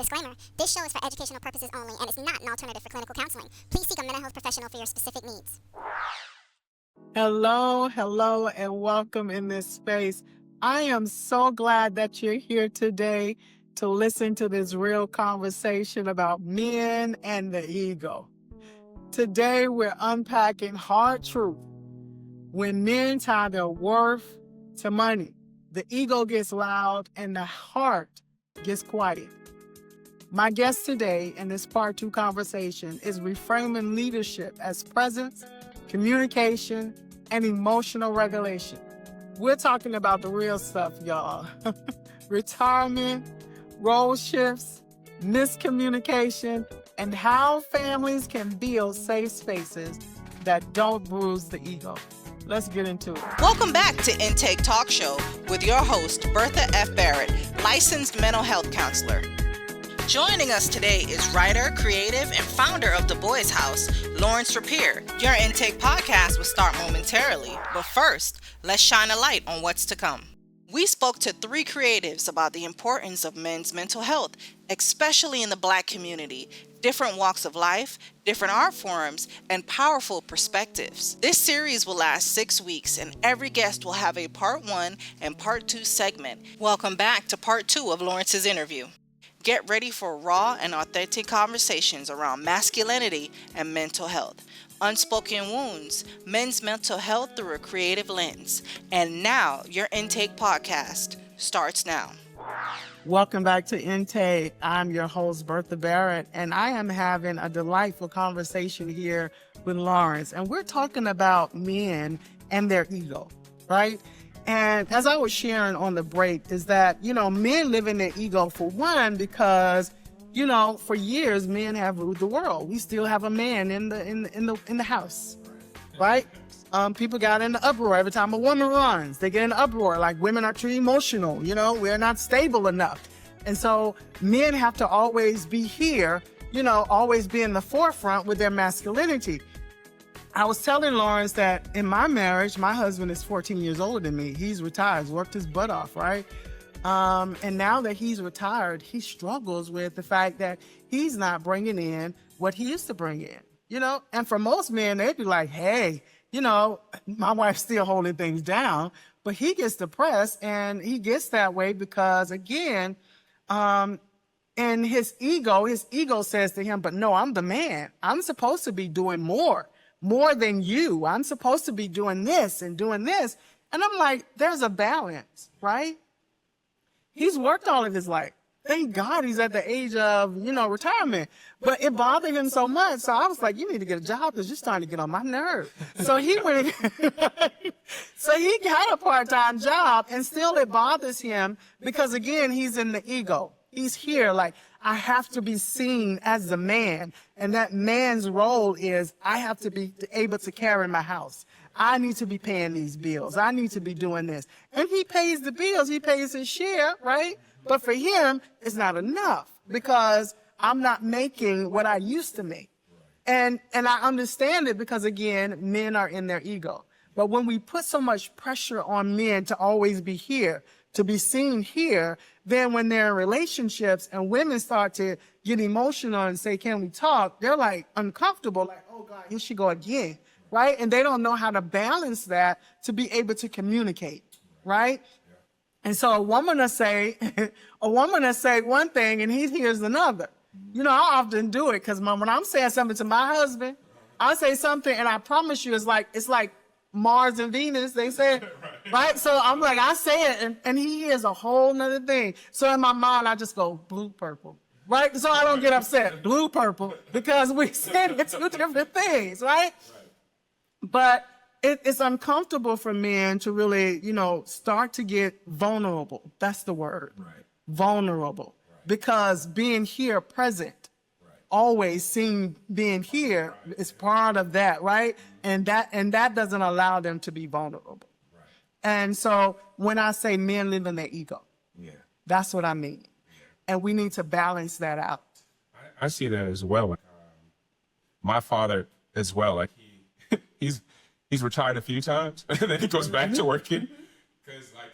Disclaimer, this show is for educational purposes only and is not an alternative for clinical counseling. Please seek a mental health professional for your specific needs. Hello, and welcome in this space. I am so glad that you're here today to listen to this real conversation about men and the ego. Today, we're unpacking hard truth. When men tie their worth to money, the ego gets loud and the heart gets quiet. My guest today in this part 2 conversation is reframing leadership as presence, communication, and emotional regulation. We're talking about the real stuff, y'all. Retirement, role shifts, miscommunication, and how families can build safe spaces that don't bruise the ego. Let's get into it. Welcome back to Intake Talk Show with your host, Bertha F. Barrett, licensed mental health counselor. Joining us today is writer, creative, and founder of The Boys House, Lawrence Rapier. Your Intake podcast will start momentarily, but first, let's shine a light on what's to come. We spoke to 3 creatives about the importance of men's mental health, especially in the Black community, different walks of life, different art forms, and powerful perspectives. This series will last 6 weeks, and every guest will have a part 1 and part 2 segment. Welcome back to part 2 of Lawrence's interview. Get ready for raw and authentic conversations around masculinity and mental health, unspoken wounds, men's mental health through a creative lens. And now, your Intake podcast starts now. Welcome back to Intake. I'm your host, Bertha Barrett, and I am having a delightful conversation here with Lawrence. And we're talking about men and their ego, right? And as I was sharing on the break is that, men live in their ego for one, because, for years, men have ruled the world. We still have a man in the house, right? People got in the uproar every time a woman runs. They get in the uproar, like women are too emotional, we're not stable enough. And so men have to always be here, always be in the forefront with their masculinity. I was telling Lawrence that in my marriage, my husband is 14 years older than me. He's retired, worked his butt off, right? And now that he's retired, he struggles with the fact that he's not bringing in what he used to bring in, And for most men, they'd be like, hey, my wife's still holding things down. But he gets depressed, and he gets that way because, again, and his ego says to him, but no, I'm the man. I'm supposed to be doing more than you. I'm supposed to be doing this and doing this. And I'm like, there's a balance, right? He's worked all of his life. Thank God he's at the age of, retirement. But it bothered him so much. So I was like, you need to get a job because you're starting to get on my nerve. So he went, so he got a part-time job, and still it bothers him because, again, he's in the ego. He's here like, I have to be seen as a man. And that man's role is I have to be able to carry my house. I need to be paying these bills. I need to be doing this. And he pays the bills. He pays his share, right? But for him, it's not enough because I'm not making what I used to make. And I understand it because, again, men are in their ego. But when we put so much pressure on men to always be here, to be seen here, then when they're in relationships and women start to get emotional and say, can we talk? They're like uncomfortable, like, oh God, here she go again, right? And they don't know how to balance that to be able to communicate, right? And so a woman will say one thing and he hears another. I often do it because when I'm saying something to my husband, I say something and I promise you it's like Mars and Venus, they say, right? So I'm like, I say it and he hears a whole nother thing. So in my mind, I just go blue, purple, right? So I don't get upset, blue, purple, because we said it's 2 different things, right? But it's uncomfortable for men to really, start to get vulnerable. That's the word, right? Vulnerable, right. Because being here, present, always seeing being here is part of that, right? And that doesn't allow them to be vulnerable. Right. And so when I say men live in their ego, that's what I mean. Yeah. And we need to balance that out. I see that as well. My father as well, like he's retired a few times and then he goes back to working.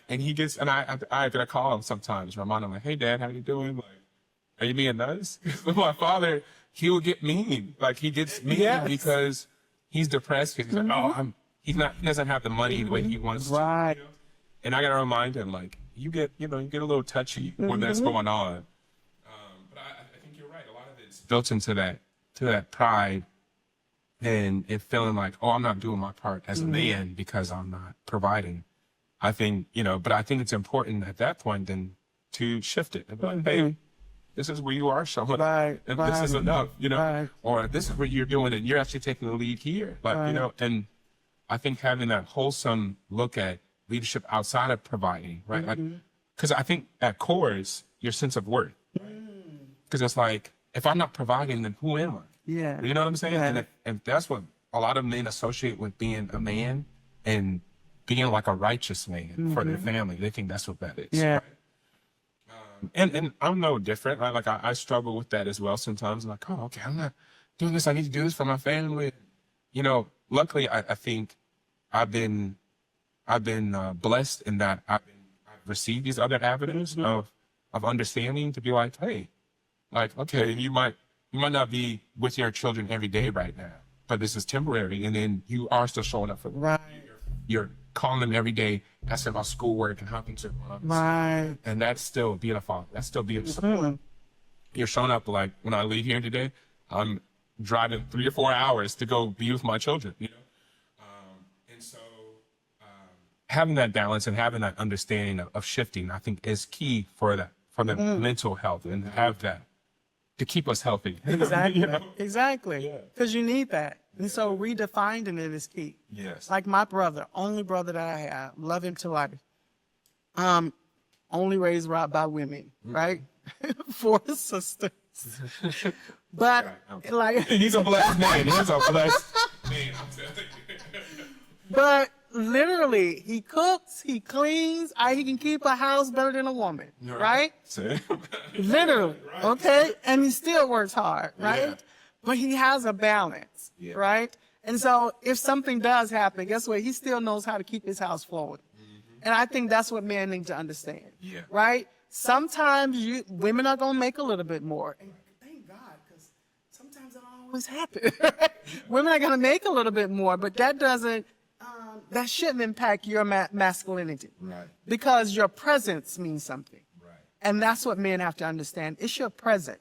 And he gets, and I call him sometimes, remind him like, hey Dad, how you doing? Like, are you being nice? My father, he will get mean. Like, he gets mean because he's depressed. Because he's like, oh, he doesn't have the money the way he wants to. Right. You know? And I got to remind him, like, you get a little touchy when that's going on. But I think you're right. A lot of it's built into that pride and it feeling like, oh, I'm not doing my part as a man because I'm not providing. I think, but I think it's important at that point then to shift it and be like, hey, this is where you are showing up, and this is enough, or this is what you're doing, and you're actually taking the lead here. But, and I think having that wholesome look at leadership outside of providing, right? Like, because I think at core is your sense of worth. Because it's like, if I'm not providing, then who am I? Yeah. You know what I'm saying? Yeah. And that's what a lot of men associate with being a man and being like a righteous man for their family. They think that's what that is. Yeah. Right? And I'm no different, right? Like I struggle with that as well sometimes. I'm like, oh, okay, I'm not doing this. I need to do this for my family. Luckily, I think I've been blessed in that I've received these other avenues of understanding to be like, hey, like, okay, you might not be with your children every day right now, but this is temporary, and then you are still showing up for them. Right. You're calling them every day, asking about schoolwork and how things are going. Right. And that's still being a father. That's still being a support. You're showing up like, when I leave here today, I'm driving 3 or 4 hours to go be with my children, And so having that balance and having that understanding of shifting, I think is key for the mental health, and to have that to keep us healthy. Exactly. Exactly. Because you need that. And so redefining it is key. Yes. Like my brother, only brother that I have, love him to life. Only raised right by women, right? 4 sisters. But like he's a blessed man. He's a blessed man. I'm telling you. But literally, he cooks, he cleans, he can keep a house better than a woman, right? Literally, okay? And he still works hard, right? Yeah. But he has a balance, right? And so if something does happen, guess what? He still knows how to keep his house flowing. And I think that's what men need to understand, right? Sometimes women are going to make a little bit more. And thank God, because sometimes it don't always happen. Women are going to make a little bit more, but that doesn't, that shouldn't impact your masculinity. Right. Because your presence means something. Right. And that's what men have to understand. It's your presence.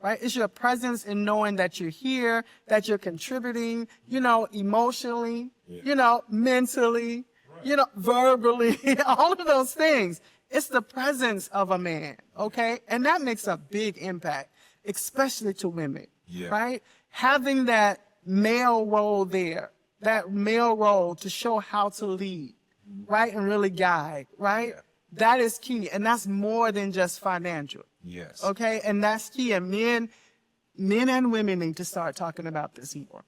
Right? It's your presence in knowing that you're here, that you're contributing, emotionally, mentally, verbally, all of those things. It's the presence of a man, okay? And that makes a big impact, especially to women, right? Having that male role there, that male role to show how to lead, right? And really guide, right? That is key. And that's more than just financial. Yes. Okay? And that's key. And men and women need to start talking about this more.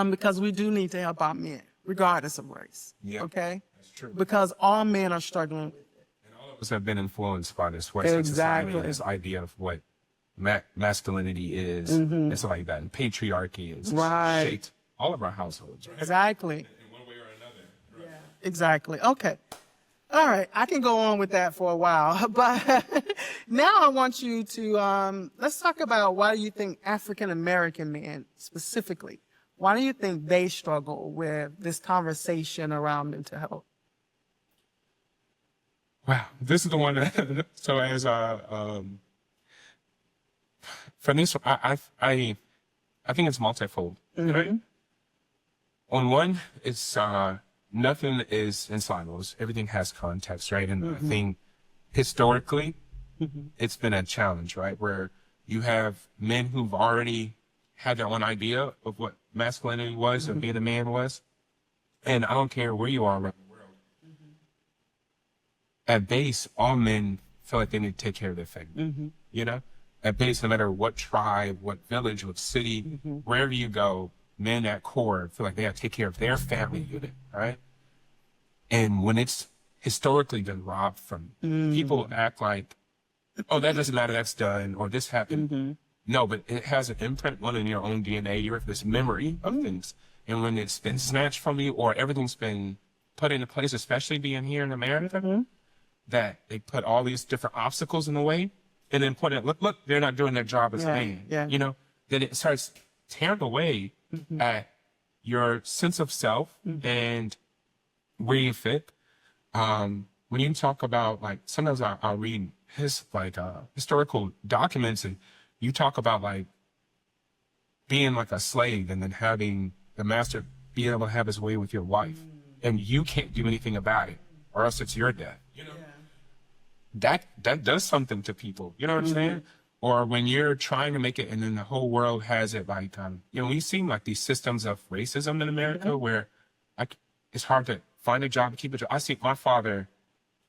Because we do need to help our men, regardless of race. Yeah. Okay? That's true. Because all men are struggling with it. And all of us have been influenced by this Western society, this idea of what masculinity is. It's like that. And patriarchy is shaped all of our households, right? Exactly. In one way or another. Right? Yeah. Exactly. Okay. All right. I can go on with that for a while, but now I want you to, let's talk about why do you think African-American men specifically, why do you think they struggle with this conversation around mental health? Wow. This is the one that, so as, for this, I think it's multifold, right? On one, it's, nothing is in silos. Everything has context, right? And I think historically, it's been a challenge, right? Where you have men who've already had their own idea of what masculinity was and being a man was. And I don't care where you are around the world. At base, all men feel like they need to take care of their family, At base, no matter what tribe, what village, what city, wherever you go, men at core feel like they have to take care of their family unit, right? And when it's historically been robbed from, people act like, oh, that doesn't matter, that's done, or this happened. No, but it has an imprint on in your own DNA. You have this memory of things. And when it's been snatched from you or everything's been put into place, especially being here in America, that they put all these different obstacles in the way, and then point out, look, they're not doing their job as a man. Yeah. You know, then it starts tearing away at your sense of self and where you fit. When you talk about, like, sometimes I'll read historical documents, and you talk about like being like a slave and then having the master be able to have his way with your wife, and you can't do anything about it, or else it's your death. You know, that does something to people. You know what I'm saying? Or when you're trying to make it, and then the whole world has it, like, you know, we've seen like these systems of racism in America where it's hard to find a job, keep a job. I see my father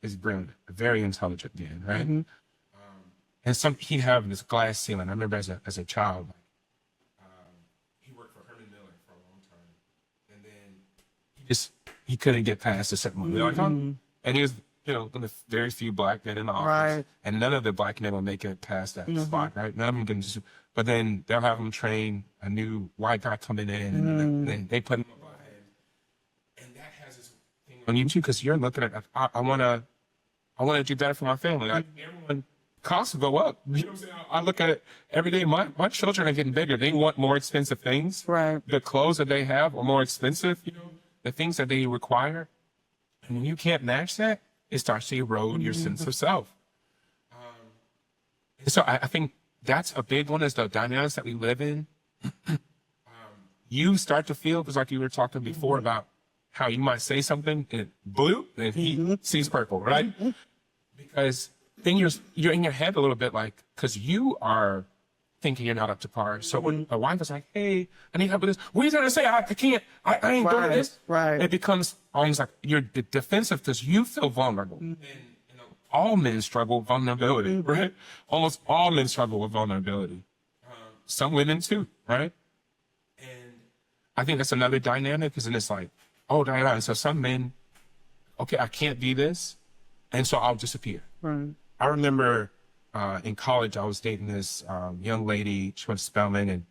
is brilliant, a very intelligent man, right? And he'd have this glass ceiling. I remember as a child, like, he worked for Herman Miller for a long time, and then he couldn't get past a certain one. And he was, you know, one of the very few black men in the office, and none of the black men will make it past that spot, right? None of them can just. But then they'll have him train a new white guy coming in, and then they put him above him, and that has this thing on you too, because you're looking at, I want to do better for my family. Like, everyone. Costs go up. You know what I'm saying? I look at it every day. My children are getting bigger. They want more expensive things. Right. The clothes that they have are more expensive. You know, the things that they require. And when you can't match that, it starts to erode your sense of self. So I think that's a big one, is the dynamics that we live in. You start to feel, because like you were talking before about how you might say something in blue and he sees purple, right? Because then you're in your head a little bit, like, because you are thinking you're not up to par. So when a wife is like, hey, I need help with this, what are you trying to say? I can't, I ain't doing this. Right. It becomes almost like you're defensive because you feel vulnerable. And you know, all men struggle with vulnerability, right? Almost all men struggle with vulnerability. Some women too, right? And I think that's another dynamic, because then it's like, oh, so some men, okay, I can't be this, and so I'll disappear. Right. I remember in college, I was dating this young lady. She went to Spelman, and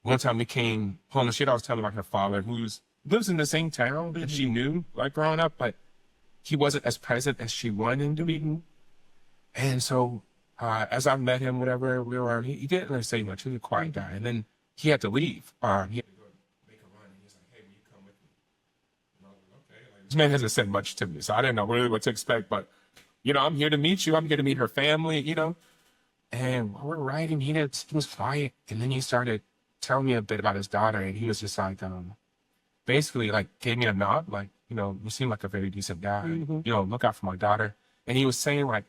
one time we came home, and she'd always tell me about her father, who lives in the same town that she knew, like, growing up, but he wasn't as present as she wanted him to be. And so as I met him, whatever, he didn't really say much. He was a quiet guy. And then he had to leave. He had to go make a run. And he was like, hey, will you come with me? And I was like, okay. Like, this man hasn't said much to me, so I didn't know really what to expect, but you know, I'm here to meet you. I'm here to meet her family, you know. And while we're riding, he was quiet. And then he started telling me a bit about his daughter. And he was just like, basically, like, gave me a nod. Like, you know, you seem like a very decent guy. You know, look out for my daughter. And he was saying, like,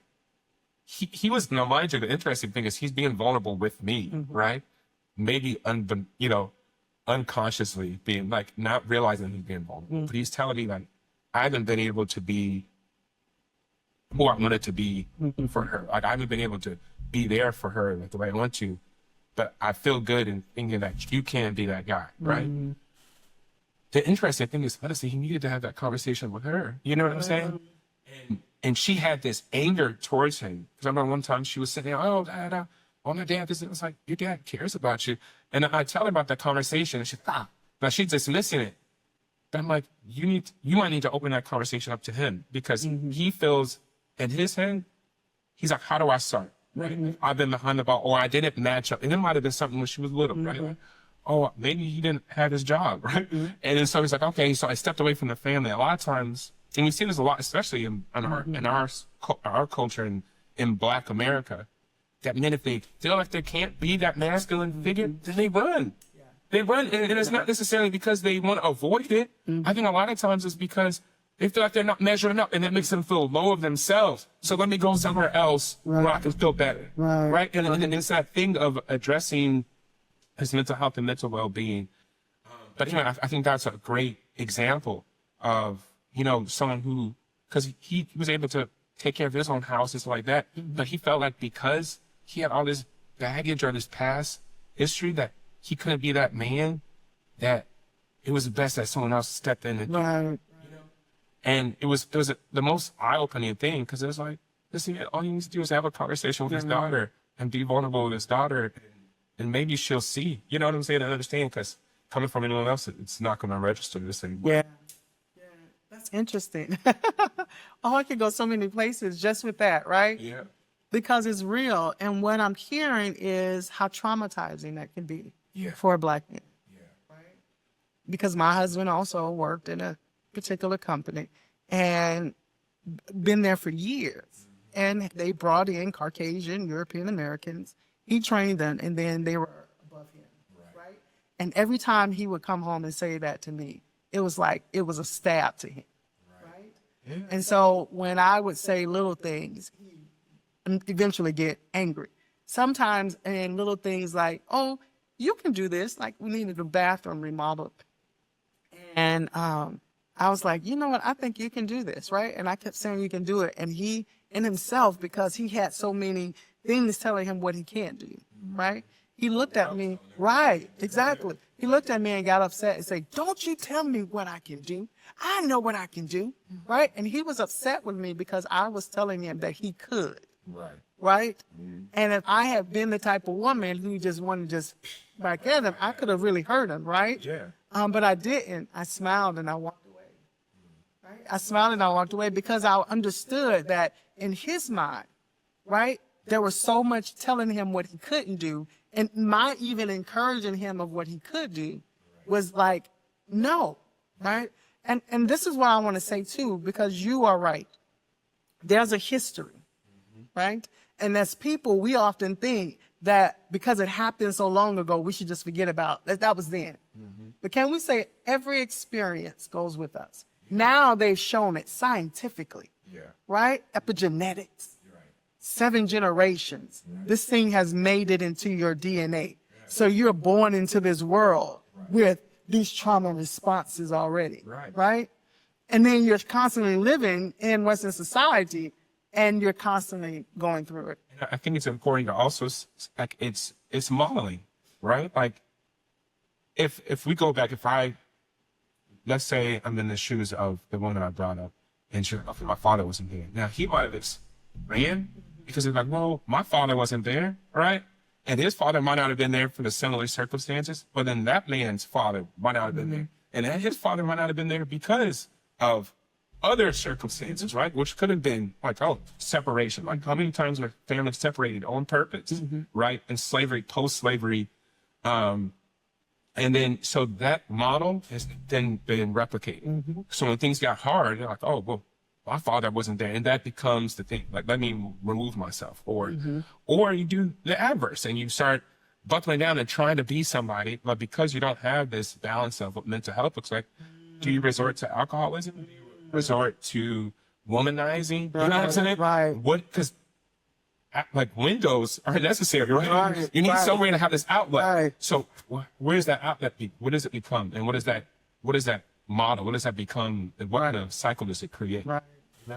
he was, you know, mind you, the interesting thing is he's being vulnerable with me, right? Maybe, unconsciously being, like, not realizing he's being vulnerable. But he's telling me, like, I haven't been able to be who I wanted to be for her. Like, I haven't been able to be there for her like the way I want to, but I feel good in thinking that you can be that guy, right? The interesting thing is, honestly, he needed to have that conversation with her. You know what I'm saying? And she had this anger towards him. Because I remember one time she was sitting there, oh, my dad, this, and it was like, your dad cares about you. And I tell her about that conversation, and she's now she's dismissing it. But I'm like, you might need to open that conversation up to him, because he feels, in his head, he's like, how do I start? Right? I've been behind the ball, or I didn't match up. And it might have been something when she was little, right? Like, oh, maybe he didn't have his job, right? And then so he's like, okay, so I stepped away from the family. A lot of times, and we see this a lot, especially in our culture and in Black America, that men, if they feel like they can't be that masculine figure, then they run. They run, and it's not necessarily because they want to avoid it. I think a lot of times it's because they feel like they're not measuring up, and that makes them feel low of themselves. So let me go somewhere else where I can feel better, right? And it's that thing of addressing his mental health and mental well-being. But you know, I think that's a great example of, you know, someone who, because he was able to take care of his own house and stuff like that, but he felt like because he had all this baggage or this past history that he couldn't be that man, that it was best that someone else stepped in and you know? And it was the most eye-opening thing, because it was like, listen, all he needs to do is have a conversation with his daughter and be vulnerable with his daughter, and maybe she'll see, you know what I'm saying, and understand, because coming from anyone else, it's not going to register the same way. Yeah, that's interesting. Oh, I could go so many places just with that, right? Yeah. because it's real. And what I'm hearing is how traumatizing that can be for a Black man. Right? Because my husband also worked in a particular company and been there for years. And they brought in Caucasian, European Americans. He trained them, and then they were above him. Right? And every time he would come home and say that to me, it was like it was a stab to him. Right? Yeah. And so when I would say little things, he eventually get angry. Sometimes in little things like, oh, you can do this. Like we needed a bathroom remodeled. And I was like, you know what? I think you can do this, right? And I kept saying you can do it. And he, in himself, because he had so many things telling him what he can't do, right? He looked at me, right, exactly. He looked at me and got upset and said, don't you tell me what I can do. I know what I can do, right? And he was upset with me because I was telling him that he could, right? And if I had been the type of woman who just wanted to just back at him, I could have really hurt him, right? Yeah. But I didn't. I smiled and I walked away. Right? I smiled and I walked away because I understood that in his mind, right, there was so much telling him what he couldn't do. And my even encouraging him of what he could do was like, no, right? And this is what I want to say too, because you are right. There's a history, right? And as people, we often think that because it happened so long ago, we should just forget about that. That was then. But can we say every experience goes with us? Now they've shown it scientifically, right? Epigenetics. 7 generations. This thing has made it into your DNA. So you're born into this world with these trauma responses already, right? And then you're constantly living in Western society and you're constantly going through it. I think it's important to also, like, it's modeling, right? Like, if we go back, let's say I'm in the shoes of the woman I brought up and my father wasn't here. Now, he might have ran because he's like, well, my father wasn't there, right? And his father might not have been there for the similar circumstances, but then that man's father might not have been there. And then his father might not have been there because of other circumstances, right? Which could have been like, separation. Like how many times were families separated on purpose, right? And slavery, post-slavery. And then, so that model has then been replicated. So when things got hard, they're like, oh, well, my father wasn't there. And that becomes the thing, like, let me remove myself. Or you do the adverse and you start buckling down and trying to be somebody, but because you don't have this balance of what mental health looks like, do you resort to alcoholism? Do you resort to womanizing? You know what I'm saying? Right. Because like windows are necessary, right? You need somewhere to have this outlet. Right. So where's that outlet? What does it become? And what is that model? What does that become? What kind of cycle does it create? Right. You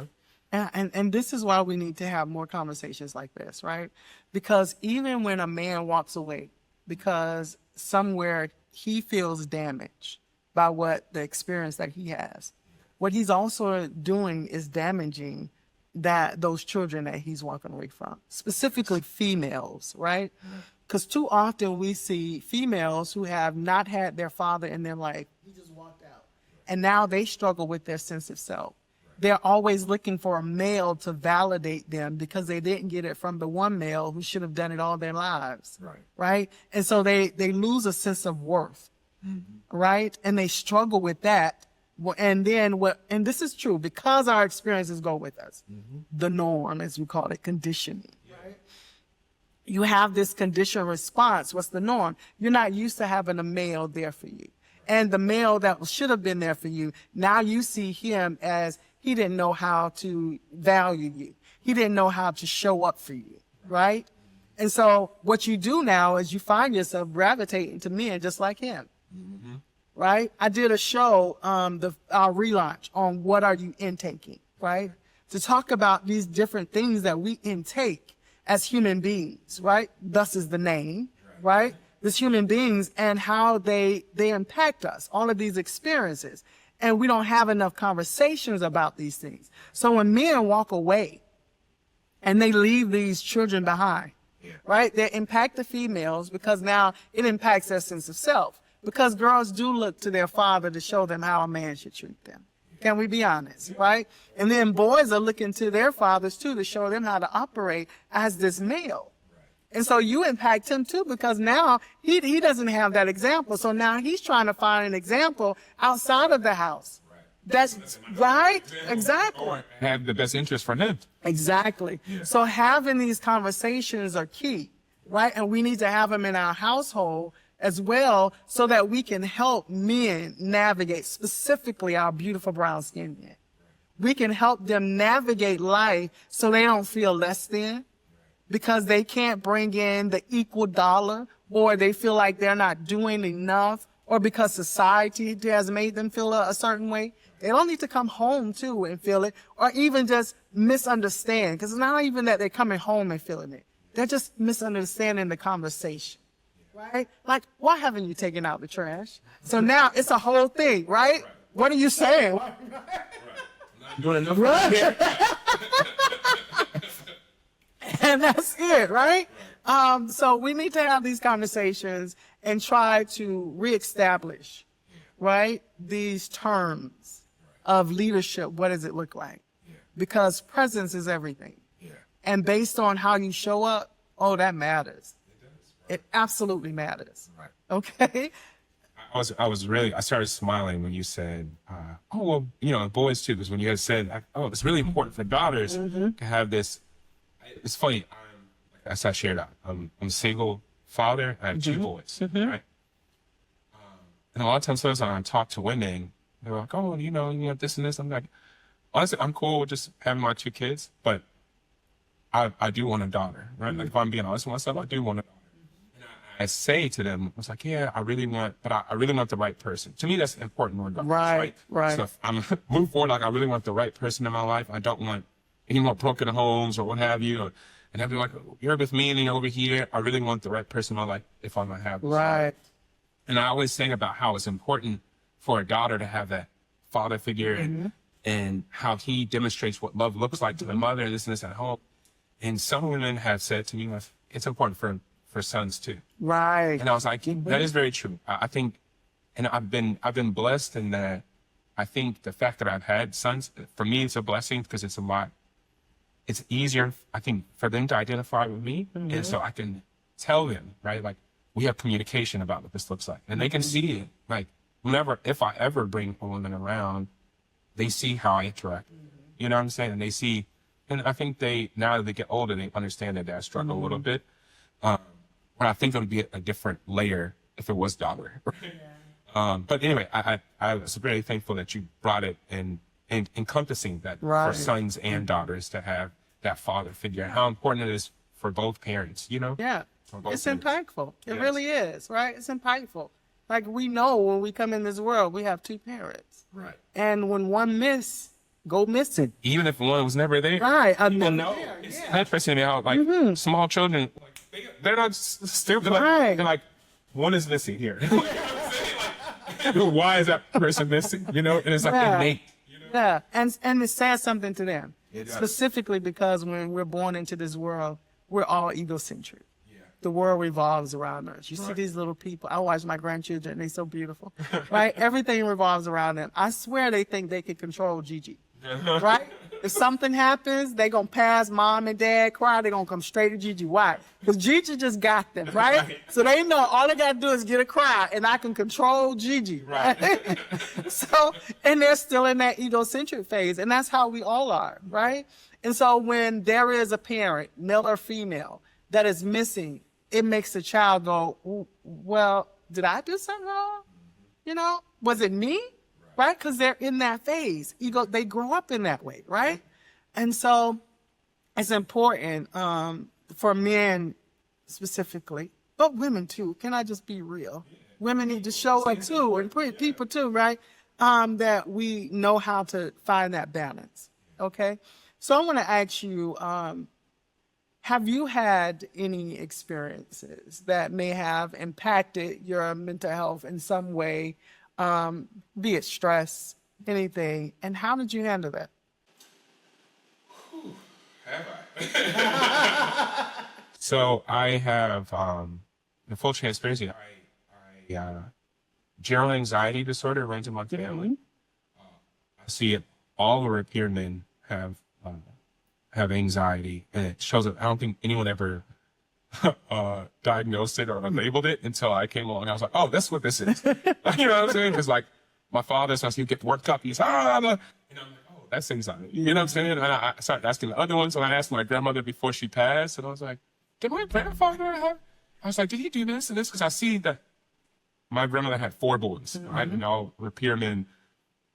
know? And this is why we need to have more conversations like this, right? Because even when a man walks away, because somewhere he feels damaged by what the experience that he has, what he's also doing is damaging those children that he's walking away from, specifically females, right? Because too often we see females who have not had their father in their life. He just walked out. And now they struggle with their sense of self. They're always looking for a male to validate them because they didn't get it from the one male who should have done it all their lives. Right? And so they lose a sense of worth. Right? And they struggle with that. And then and this is true because our experiences go with us. The norm, as we call it, conditioning. Right? You have this conditioned response. What's the norm? You're not used to having a male there for you. And the male that should have been there for you, now you see him as he didn't know how to value you. He didn't know how to show up for you, right? And so what you do now is you find yourself gravitating to men just like him, right? I did a show, our relaunch on what are you intaking, right? To talk about these different things that we intake as human beings, right? Thus is the name, right? As human beings and how they impact us, all of these experiences. And we don't have enough conversations about these things. So when men walk away and they leave these children behind, right? They impact the females because now it impacts their sense of self. Because girls do look to their father to show them how a man should treat them. Can we be honest, right? And then boys are looking to their fathers too to show them how to operate as this male. And so you impact him too, because now he doesn't have that example. So now he's trying to find an example outside of the house. That's right. Exactly. Or have the best interest for him. Exactly. So having these conversations are key, right? And we need to have them in our household as well, so that we can help men navigate, specifically our beautiful brown skinned men. We can help them navigate life so they don't feel less than, because they can't bring in the equal dollar, or they feel like they're not doing enough, or because society has made them feel a certain way. They don't need to come home too and feel it, or even just misunderstand, because it's not even that they're coming home and feeling it. They're just misunderstanding the conversation, right? Like, why haven't you taken out the trash? So now it's a whole thing, right? What are you saying? Doing enough. Right. And that's it, right? So we need to have these conversations and try to reestablish, right, these terms of leadership. What does it look like? Because presence is everything. And based on how you show up, oh, that matters. It absolutely matters. Right. Okay? I started smiling when you said, oh, well, you know, boys too, because when you guys said, oh, it's really important for daughters to have this. It's funny. As I shared out, I'm a single father. I have two boys, right? And a lot of times when I talk to women, they're like, oh, you know, this and this. I'm like, honestly, I'm cool with just having my two kids, but I do want a daughter, right? Like, if I'm being honest with myself, I do want a daughter. And I say to them, I was like, yeah, I really want the right person. To me, that's important regardless, right? So if I'm moving forward, like, I really want the right person in my life. I don't want any more broken homes or what have you. And I'd be like, you're with me and you're over here. I really want the right person in my life if I'm going to have this. Right. And I always think about how it's important for a daughter to have that father figure and how he demonstrates what love looks like to the mother and this at home. And some women have said to me, it's important for sons too. Right. And I was like, that is very true. I think, and I've been blessed in that. I think the fact that I've had sons, for me, it's a blessing because it's easier, I think, for them to identify with me. And so I can tell them, right? Like, we have communication about what this looks like. And they can see it. Like, if I ever bring a woman around, they see how I interact. You know what I'm saying? And they see, and I think now that they get older, they understand that I struggle a little bit. But I think it would be a different layer if it was daughter. But anyway, I was really thankful that you brought it and encompassing that for sons and daughters to have that father figure, and how important it is for both parents, you know? Yeah. It's impactful. It really is, right? It's impactful. Like, we know when we come in this world, we have two parents. Right. And when one go missing. Even if one was never there. Right. People know. It's interesting how, like, small children, they're not stupid. Right. They're like, one is missing here. Why is that person missing? You know? And it's like innate. Yeah, and it says something to them, specifically because when we're born into this world, we're all egocentric. Yeah. The world revolves around us. You see these little people. I watch my grandchildren; they're so beautiful, right? Everything revolves around them. I swear they think they can control Gigi, right? If something happens, they gonna pass mom and dad cry. They gonna come straight to Gigi. Why? Because Gigi just got them, right? So they know all they gotta do is get a cry, and I can control Gigi, right? So, and they're still in that egocentric phase, and that's how we all are, right? And so when there is a parent, male or female, that is missing, it makes the child go, well, did I do something wrong? You know, was it me? Right? Because they're in that phase. They grow up in that way, right? And so it's important for men specifically, but women too. Can I just be real? Women need to show up too, and people too, right? That we know how to find that balance, okay? So I want to ask you, have you had any experiences that may have impacted your mental health in some way, be it stress, anything, and how did you handle that? Have I? So I have, in full transparency, I general anxiety disorder runs in my family. I see it. All the Rapier men have anxiety, and it shows up. I don't think anyone ever diagnosed it or labeled it until I came along. I was like, oh, that's what this is. You know what I'm saying? Because like my father, so he would get worked up. He's and I'm like, oh, that's anxiety. You know what I'm saying? And I started asking the other ones, and I asked my grandmother before she passed, and I was like, did my grandfather have? I was like, did he do this and this? Because I see that my grandmother had 4 boys, right? And all Rapier men,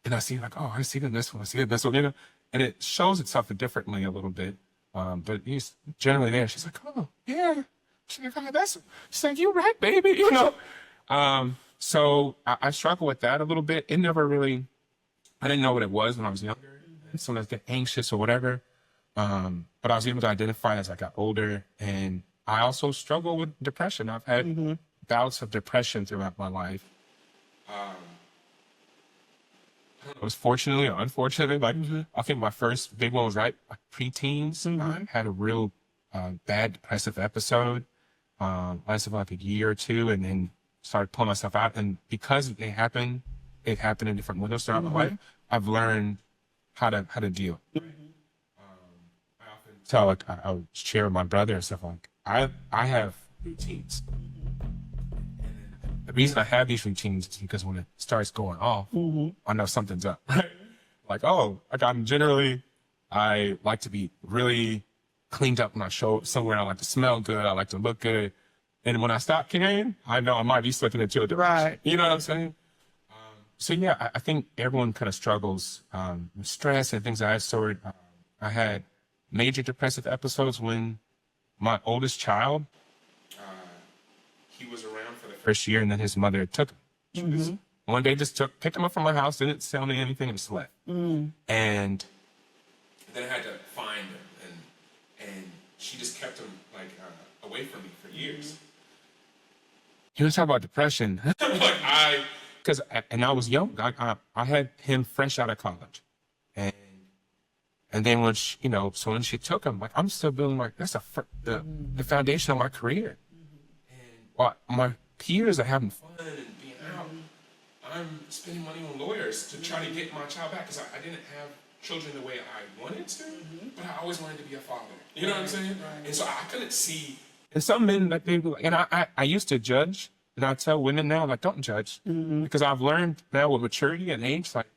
and I see like, oh, I see this one, I see this one, you know, and it shows itself differently a little bit. But he's generally there. She's like, oh, yeah. She's like, oh, she's like, you're right, baby, you know. So I struggle with that a little bit. It never really, I didn't know what it was when I was younger. Sometimes I get anxious or whatever. But I was able to identify as I got older. And I also struggle with depression. I've had bouts of depression throughout my life. It was fortunately or unfortunately, like I think my first big one was like preteens. I had a real bad depressive episode, lasted like a year or two, and then started pulling myself out. And because it happened in different windows throughout my life. I've learned how to deal. I often tell, like, I would share with my brother and stuff, like I have routines. The reason I have these routines is because when it starts going off, I know something's up. Like, I like to be really cleaned up when I show somewhere. I like to smell good. I like to look good. And when I stop carrying, I know I might be slipping into a direction. Right. You know what I'm saying? So yeah, I think everyone kind of struggles with stress and things of that sort. I had major depressive episodes when my oldest child, he was around for the first year, and then his mother took him. She just, one day just picked him up from my house, didn't tell me anything, and just left. And then I had to find him, and she just kept him like away from me for years. You want to talk about depression? I was young. I had him fresh out of college, and then when she, so when she took him, like I'm still building that's the foundation of my career. While my peers are having fun and being out, I'm spending money on lawyers to try to get my child back because I didn't have children the way I wanted to, but I always wanted to be a father. You know what I'm saying? Right. And so I couldn't see. And some men, like and I used to judge, and I tell women now, like, don't judge, because I've learned now with maturity and age, like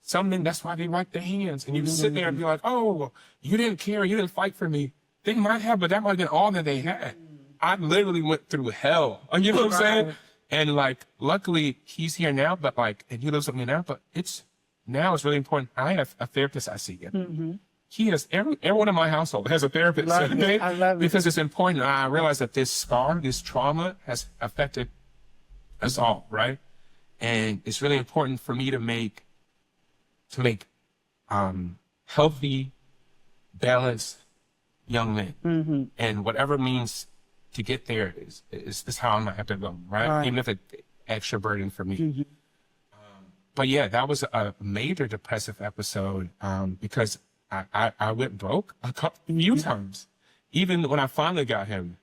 some men, that's why they wipe their hands, and you sit there and be like, oh, you didn't care, you didn't fight for me. They might have, but that might have been all that they had. I literally went through hell. You know what I'm saying? And like, luckily he's here now, but like, and he lives with me now, but it's really important. I have a therapist I see him. He has, everyone in my household has a therapist. I love it. Because it's important. I realize that this trauma has affected us all, right? And it's really important for me to make healthy, balanced young men. And whatever means to get there is how I'm gonna have to go, right? Even if it's extra burden for me. But yeah, that was a major depressive episode because I went broke a few times. Even when I finally got him,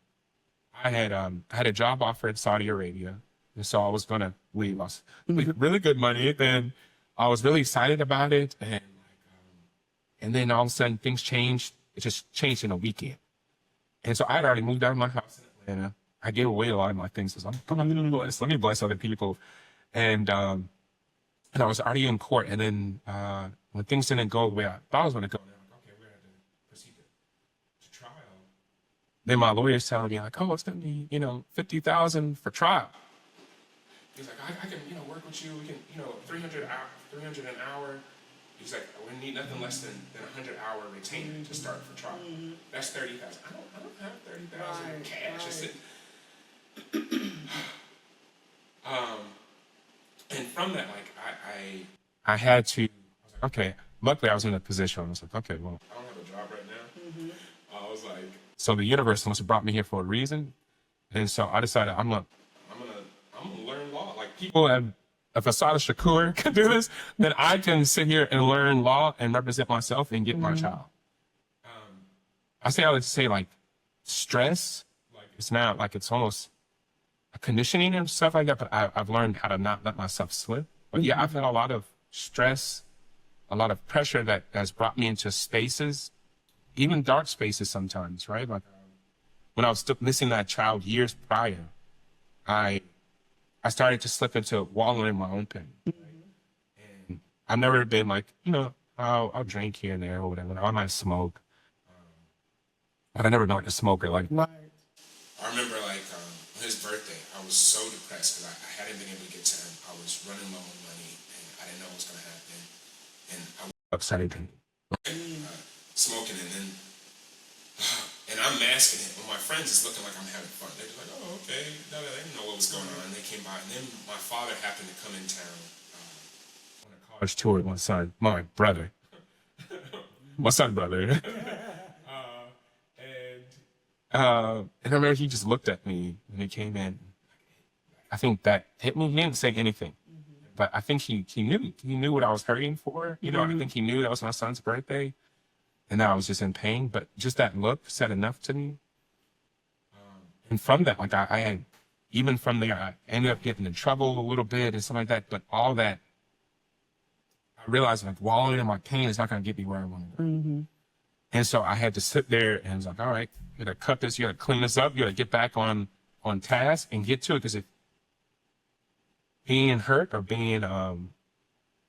I had a job offer in Saudi Arabia, and so I was gonna leave. I was really good money. Then I was really excited about it, and then all of a sudden things changed. It just changed in a weekend. And so I had already moved out of my house in Atlanta. I gave away a lot of my things. So let me bless other people. And I was already in court. And then when things didn't go the way I thought I was going to go, then I'm like, okay, we're going to proceed to trial. Then my lawyer's telling me, like, oh, it's going to be, $50,000 for trial. He's like, I can, work with you. We can, $300 an hour. He's like, we need nothing less than 100-hour retainer to start for trial. That's $30,000. I don't have $30,000 cash. Right. And from that, like, I had to. I was like, okay. Luckily, I was in a position. I was like, okay, well, I don't have a job right now. I was like, so the universe must have brought me here for a reason, and so I decided I'm gonna learn law. Like people have. If Asada Shakur can do this, then I can sit here and learn law and represent myself and get my child. I would say like stress, like it's not like it's almost a conditioning and stuff like that, but I've learned how to not let myself slip. But yeah, I've had a lot of stress a lot of pressure that has brought me into spaces, even dark spaces sometimes, right? Like when I was still missing that child years prior, I started to slip into wallowing in my own pain. Right? And I've never been like, I'll drink here and there or whatever. I might smoke. But I never been like a smoker. Like, Right. I remember like on his birthday, I was so depressed because I hadn't been able to get to him. I was running low on money and I didn't know what was going to happen. And I was upset, smoking, and then and I'm masking it. When my friends is looking like I'm having fun, they're just like, oh, okay. No, they didn't know what was going on. They came by, and then my father happened to come in town on a college tour with my son, my brother, my son brother. And I remember he just looked at me when he came in. I think that hit me. He didn't say anything, but I think he knew. He knew what I was hurting for. I think he knew that was my son's birthday, and that I was just in pain. But just that look said enough to me. And from that, like I had, even from there, I ended up getting in trouble a little bit and stuff like that. But all that, I realized like wallowing in my pain is not going to get me where I want to go. And so I had to sit there and I was like, all right, you got to cut this, you got to clean this up, you got to get back on task and get to it. Because if being hurt or being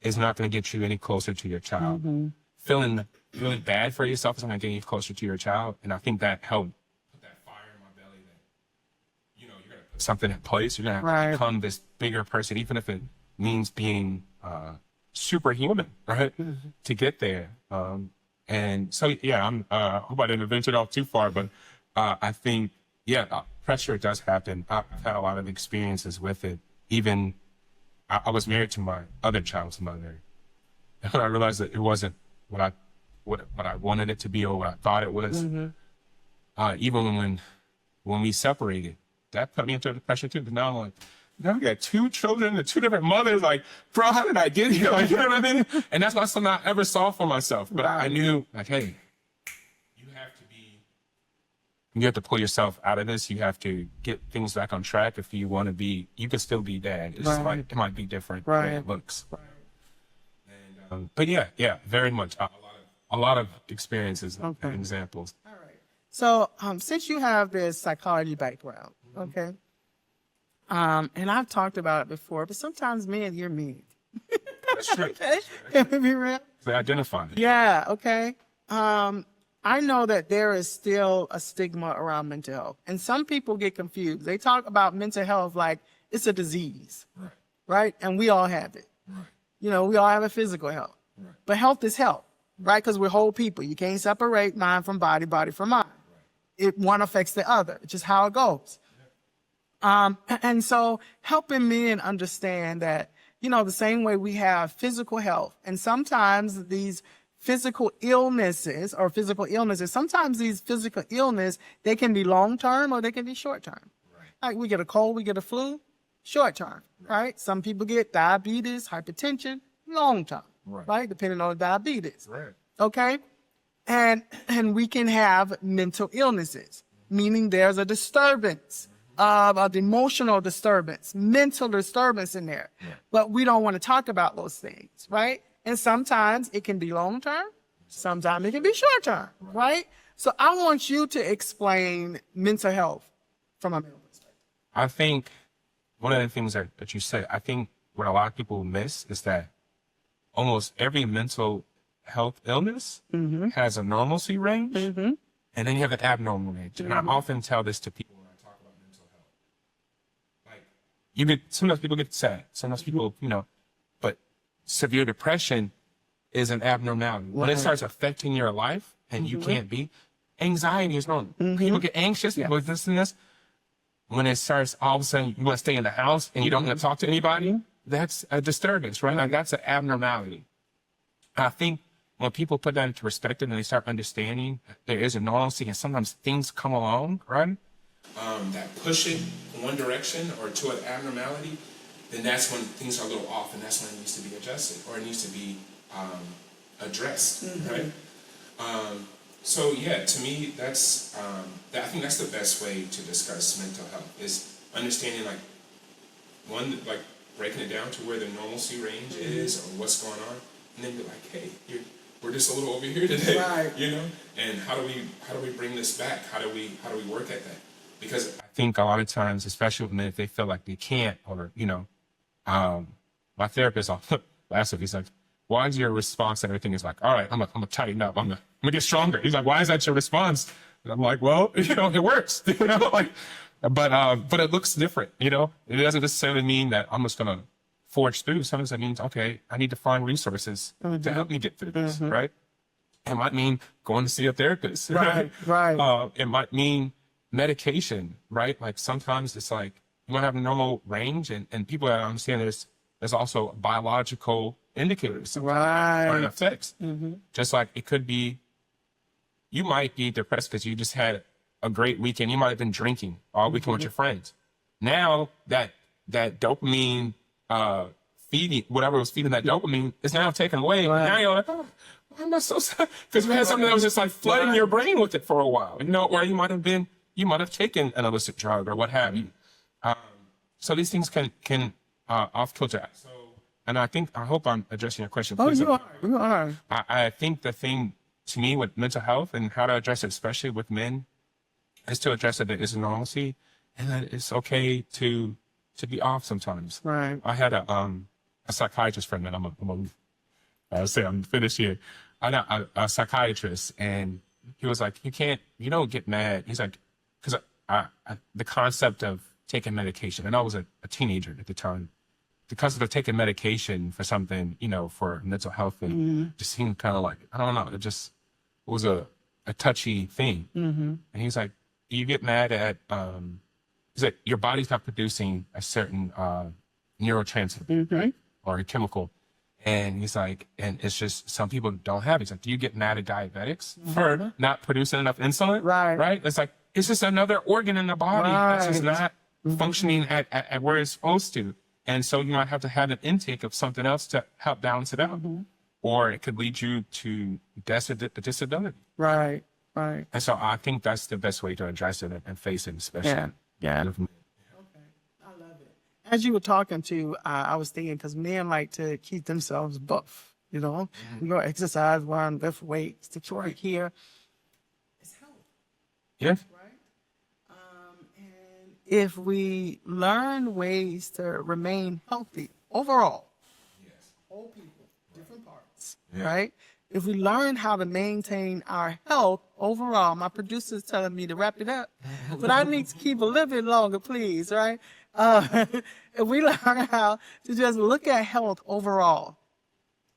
is not going to get you any closer to your child. Feeling really bad for yourself is not going to get you closer to your child. And I think that helped put that fire in my belly that, you're going to put something in place. You're going to have to become this bigger person, even if it means being superhuman, right? To get there. And so, I hope I didn't venture off too far, but I think, pressure does happen. I've had a lot of experiences with it. Even I was married to my other child's mother, and I realized that it wasn't what I wanted it to be or what I thought it was. Even when we separated, that put me into depression too. But now I'm like, now we got two children and two different mothers. Like, bro, how did I get here? Like, you know what I mean? And that's not something I ever saw for myself. But I knew, like, hey, you have to pull yourself out of this. You have to get things back on track. If you want to be, you can still be dad. It's like, it might be different the way it looks. And, but very much. A lot of experiences and examples. All right. So since you have this psychology background, okay, and I've talked about it before, but sometimes men, you're mean. That's true. Okay? Can we be real? They identify it. Yeah, okay. I know that there is still a stigma around mental health, and some people get confused. They talk about mental health like it's a disease, right? And we all have it. We all have a physical health, but health is health, right? Because we're whole people. You can't separate mind from body, body from mind. One affects the other. It's just how it goes. And so helping men understand that, the same way we have physical health, and sometimes these physical illnesses, sometimes these physical illness, they can be long-term or they can be short-term. Like we get a cold, we get a flu, short-term, right? Some people get diabetes, hypertension, long-term, right? Depending on the diabetes. Okay? And we can have mental illnesses, meaning there's a disturbance, of emotional disturbance, mental disturbance in there. But we don't want to talk about those things, right? And sometimes it can be long-term, sometimes it can be short-term, right? So I want you to explain mental health from a male perspective. I think one of the things that you said, I think what a lot of people miss is that almost every mental health illness has a normalcy range, and then you have an abnormal range. And I often tell this to people when I talk about mental health. Like, sometimes people get sad, sometimes people, but severe depression is an abnormality. When it starts affecting your life and you can't be, anxiety is normal. People get anxious with this and this. When it starts, all of a sudden, you want to stay in the house and you don't want to talk to anybody, that's a disturbance, right? Like, that's an abnormality. I think when people put that into perspective and they start understanding there is a normalcy and sometimes things come along, right? That push it in one direction or to an abnormality, then that's when things are a little off and that's when it needs to be adjusted or it needs to be addressed, right? So to me, that's I think that's the best way to discuss mental health is understanding breaking it down to where the normalcy range is or what's going on, and then be like, hey, we're just a little over here today, Right. you know? And how do we bring this back? How do we work at that? Because I think a lot of times, especially when if they feel like they can't, or my therapist last week, he's like, why is your response to everything is like, all right, I'm gonna tighten up, I'm gonna get stronger. He's like, why is that your response? And I'm like, well, it works, but it looks different, It doesn't necessarily mean that I'm just gonna forge through. Sometimes that means, okay, I need to find resources to help me get through this, right? It might mean going to see a therapist, Right. It might mean medication, right? Like sometimes it's like you might have a normal range, and people that understand there's also biological indicators, or effects. Just like it could be, you might be depressed because you just had a great weekend. You might have been drinking all weekend with your friends. Now that dopamine feeding, whatever was feeding that dopamine, is now taken away. Right. Now you're like, oh, I'm not so sad, because you had something that was just like flooding your brain with it for a while. Or you might have taken an illicit drug or what have you. So these things can off kilter. So, and I hope I'm addressing your question. Oh, Please, you are. I think the thing to me with mental health and how to address it, especially with men, is to address that it is a normalcy and that it's okay to be off sometimes. Right. I had a psychiatrist friend, and I'll say I'm finished here. I had a psychiatrist, and he was like, you don't get mad. He's like, because the concept of taking medication, and I was a teenager at the time, the concept of taking medication for something, for mental health, and just seemed kind of like, I don't know, it was a touchy thing. And he's like, you get mad at, he's like, your body's not producing a certain neurotransmitter or a chemical. And he's like, and it's just, some people don't have it. He's like, do you get mad at diabetics for not producing enough insulin? Right? It's like, it's just another organ in the body that's just not functioning at where it's supposed to. And so you might have to have an intake of something else to help balance it out. Or it could lead you to disability. Right. And so I think that's the best way to address it and face it, especially. Yeah. Okay. I love it. As you were talking to, I was thinking, because men like to keep themselves buff, You go exercise, run, lift weights, to right here. It's health. Yes. And if we learn ways to remain healthy overall, whole people, different parts, right? If we learn how to maintain our health overall, my producer's telling me to wrap it up, but I need to keep a little bit longer, please, right? If we learn how to just look at health overall,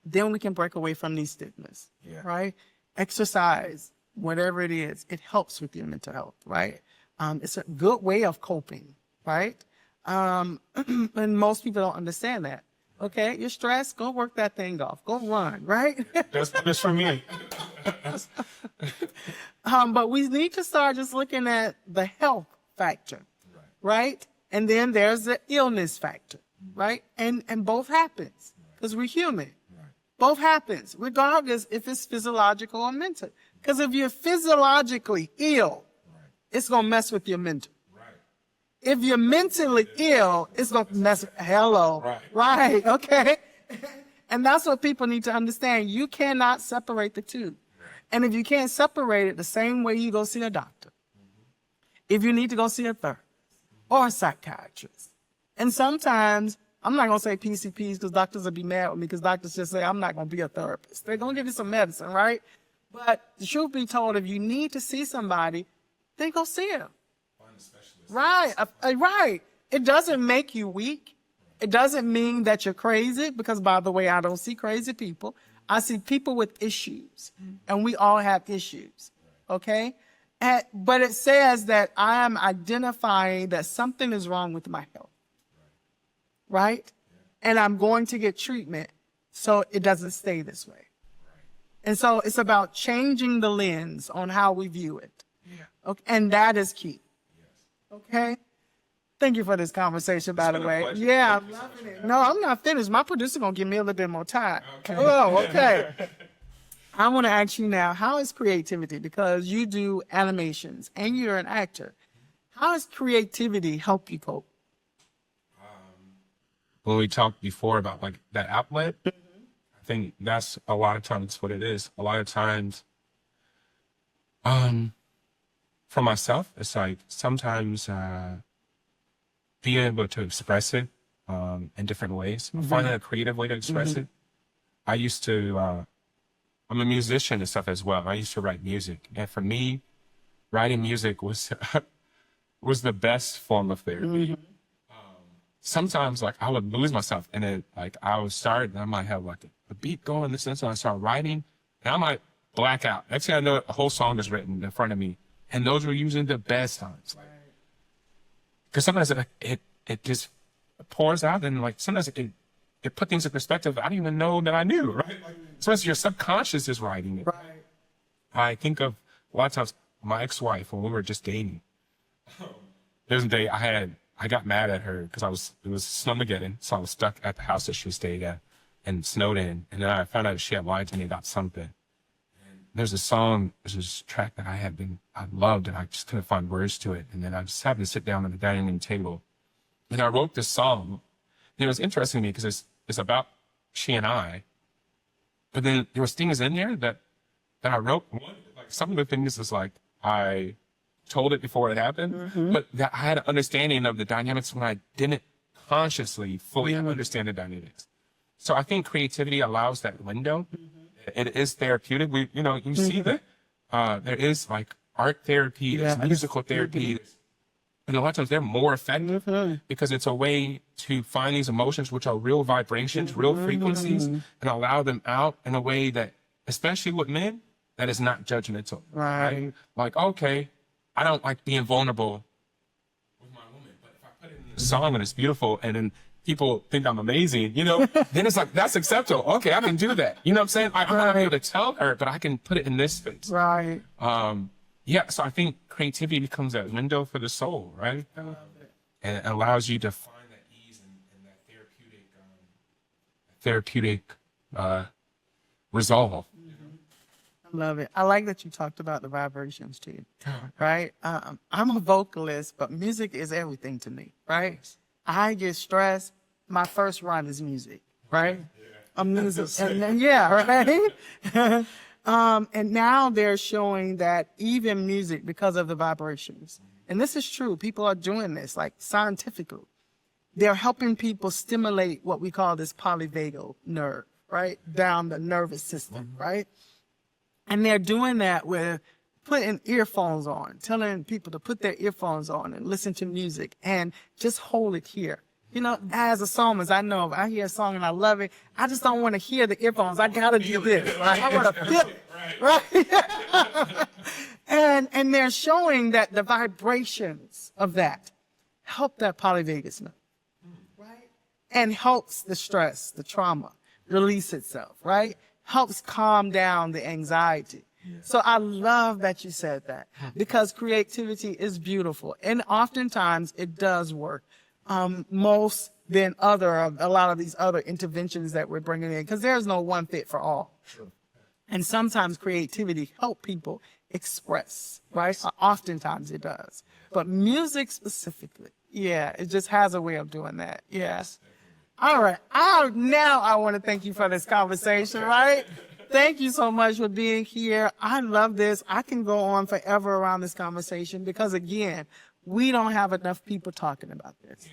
then we can break away from these stigmas, right? Exercise, whatever it is, it helps with your mental health, right? It's a good way of coping, right? And most people don't understand that. Okay, you're stressed, go work that thing off. Go run, right? That's for me. But we need to start just looking at the health factor, right? And then there's the illness factor, right? And both happens because we're human. Both happens, regardless if it's physiological or mental. Because if you're physiologically ill, it's going to mess with your mental. If you're mentally ill, it's going to mess with, right, okay? And that's what people need to understand. You cannot separate the two. And if you can't separate it, the same way you go see a doctor. If you need to go see a therapist or a psychiatrist. And sometimes, I'm not going to say PCPs because doctors will be mad with me because doctors just say, I'm not going to be a therapist. They're going to give you some medicine, right? But the truth be told, if you need to see somebody, then go see them. Right. It doesn't make you weak. It doesn't mean that you're crazy because, by the way, I don't see crazy people. I see people with issues, and we all have issues, okay? But it says that I am identifying that something is wrong with my health, right? And I'm going to get treatment so it doesn't stay this way. And so it's about changing the lens on how we view it, okay? And that is key. Okay. Thank you for this conversation, by the way. Yeah, I'm loving it. No, I'm not finished. My producer gonna give me a little bit more time. Okay. I want to ask you now, how is creativity? Because you do animations and you're an actor. How does creativity help you cope? When we talked before about like that outlet, I I think that's a lot of times what it is. A lot of times, for myself, it's like sometimes being able to express it in different ways, finding a creative way to express it. I used to, I'm a musician and stuff as well. I used to write music. And for me, writing music was was the best form of therapy. Sometimes like I would lose myself and it like I would start and I might have like a beat going, this and so I start writing and I might black out. Next thing I know, a whole song is written in front of me. And those were usually the best times. Like, because sometimes it just pours out and like sometimes it put things in perspective I didn't even know that I knew, right? Like, sometimes your subconscious is writing it. Right. I think of a lot of times my ex-wife when we were just dating. There's a day I got mad at her because it was snowmageddon, so I was stuck at the house that she stayed at and snowed in. And then I found out she had lied to me about something. And there's this track that I loved and I just couldn't find words to it. And then I just happened to sit down at the dining room table and I wrote this song. And it was interesting to me because it's about she and I, but then there was things in there that I wrote. Like some of the things is like, I told it before it happened, but that I had an understanding of the dynamics when I didn't consciously fully understand the dynamics. So I think creativity allows that window. It is therapeutic. You see that there is like art therapy, there's musical therapy, and a lot of times they're more effective because it's a way to find these emotions, which are real vibrations, real frequencies, and allow them out in a way that, especially with men, that is not judgmental. Right? Like, okay, I don't like being vulnerable with my woman, but if I put it in a song and it's beautiful and then people think I'm amazing, then it's like, that's acceptable. Okay, I can do that. You know what I'm saying? I'm not able to tell her, but I can put it in this space. Right. So I think creativity becomes that window for the soul, right? And it allows you to find that ease and that therapeutic resolve. Love it. I like that you talked about the vibrations too, right? I'm a vocalist, but music is everything to me, right? I get stressed. My first run is music, right? I'm music, and then, right? And now they're showing that even music, because of the vibrations, and this is true, people are doing this like scientifically. They're helping people stimulate what we call this polyvagal nerve, right? Down the nervous system, right? And they're doing that with putting earphones on, telling people to put their earphones on and listen to music and just hold it here. As a psalmist, I know if I hear a song and I love it, I just don't want to hear the earphones. I got to do this. Right? I want to feel it. Right? and they're showing that the vibrations of that help that polyvagus nerve. Right? And helps the stress, the trauma, release itself. Right? Helps calm down the anxiety. So I love that you said that because creativity is beautiful and oftentimes it does work. Most than a lot of these other interventions that we're bringing in because there's no one fit for all. Sure. And sometimes creativity help people express, right? Oftentimes it does. But music specifically, it just has a way of doing that. Yes. All right. Now I want to thank you for this conversation, right? Thank you so much for being here. I love this. I can go on forever around this conversation because, again, we don't have enough people talking about this.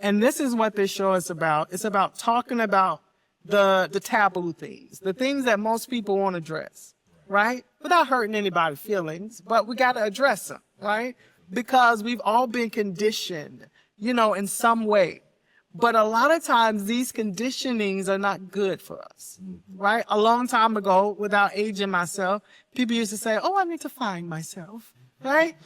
And this is what this show is about. It's about talking about the taboo things, the things that most people won't address, right? Without hurting anybody's feelings, but we got to address them, right? Because we've all been conditioned, in some way. But a lot of times these conditionings are not good for us, right? A long time ago, without aging myself, people used to say, oh, I need to find myself, right?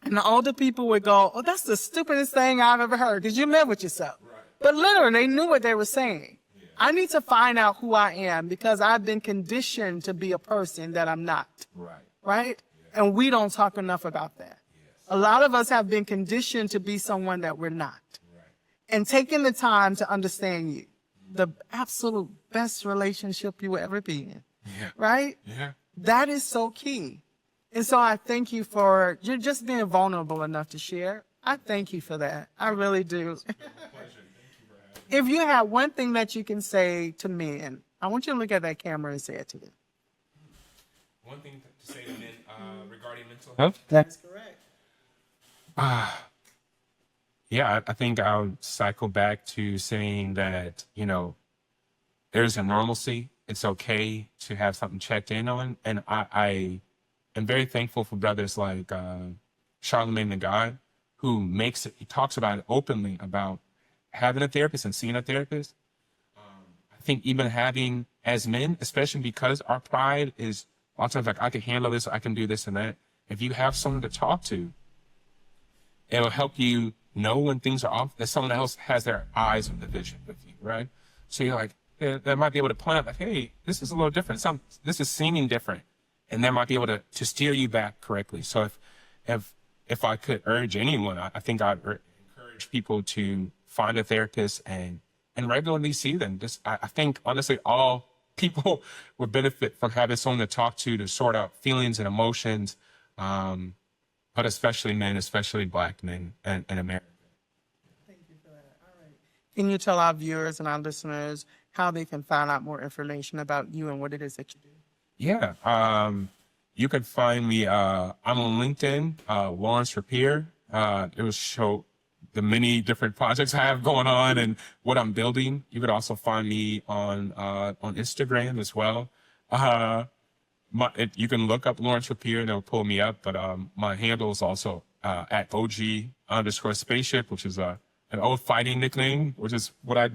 And the older people would go, oh, that's the stupidest thing I've ever heard because you live with yourself. Right. But literally, they knew what they were saying. Yeah. I need to find out who I am because I've been conditioned to be a person that I'm not. Right? Yeah. And we don't talk enough about that. Yes. A lot of us have been conditioned to be someone that we're not. And taking the time to understand you, the absolute best relationship you will ever be in, right? Yeah. That is so key. And so I thank you for you're just being vulnerable enough to share. I thank you for that. I really do. If you have one thing that you can say to men I want you to look at that camera and say it to them. One thing to say to men regarding mental health. That's correct. Yeah, I think I'll cycle back to saying that, there's a normalcy. It's okay to have something checked in on. And I am very thankful for brothers like Charlemagne the God, who he talks about it openly about having a therapist and seeing a therapist. I think even having, as men, especially because our pride is a lot of times like, I can handle this, I can do this and that. If you have someone to talk to, it'll help you know when things are off, that someone else has their eyes on the vision with you, right? So you're like, they might be able to point out like, hey, this is a little different. This is seeming different. And they might be able to steer you back correctly. So if I could urge anyone, I think I'd encourage people to find a therapist and regularly see them. I think, honestly, all people would benefit from having someone to talk to sort out feelings and emotions, but especially men, especially Black men and America. Thank you for that. All right. Can you tell our viewers and our listeners how they can find out more information about you and what it is that you do? Yeah. You can find me, I'm on LinkedIn, Lawrence Rapier. It will show the many different projects I have going on and what I'm building. You could also find me on Instagram as well. You can look up Lawrence Rapier and it'll pull me up, but my handle is also at OG_spaceship, which is an old fighting nickname, which is a lot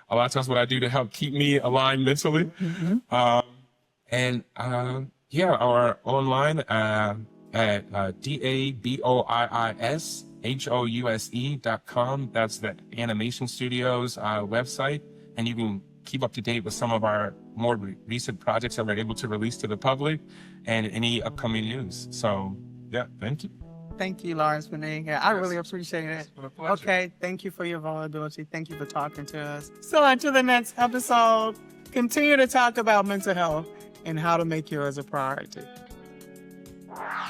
of times what I do to help keep me aligned mentally. Mm-hmm. Or online at DABOIISHOUSE.com. That's the Animation Studios website, and you can keep up to date with some of our more recent projects that we're able to release to the public and any upcoming news. So, yeah, thank you. Thank you, Lawrence, for being here. I really appreciate it. Okay, thank you for your vulnerability. Thank you for talking to us. So until the next episode, continue to talk about mental health and how to make yours a priority.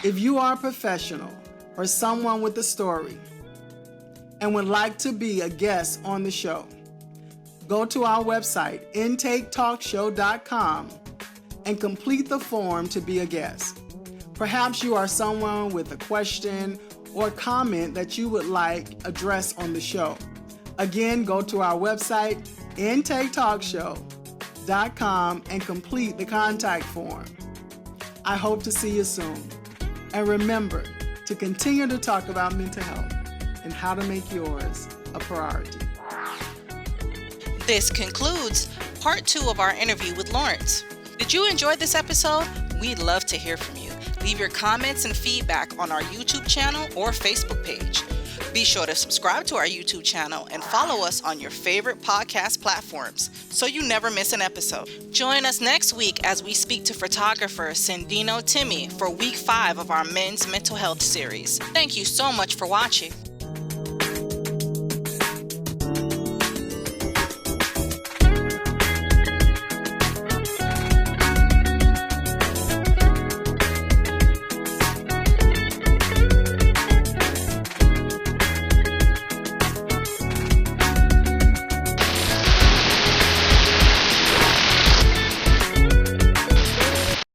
If you are a professional or someone with a story and would like to be a guest on the show, go to our website, intaketalkshow.com, and complete the form to be a guest. Perhaps you are someone with a question or comment that you would like addressed on the show. Again, go to our website, intaketalkshow.com, and complete the contact form. I hope to see you soon. And remember to continue to talk about mental health and how to make yours a priority. This concludes part 2 of our interview with Lawrence. Did you enjoy this episode? We'd love to hear from you. Leave your comments and feedback on our YouTube channel or Facebook page. Be sure to subscribe to our YouTube channel and follow us on your favorite podcast platforms so you never miss an episode. Join us next week as we speak to photographer Sandino Timmy for week 5 of our Men's Mental Health series. Thank you so much for watching.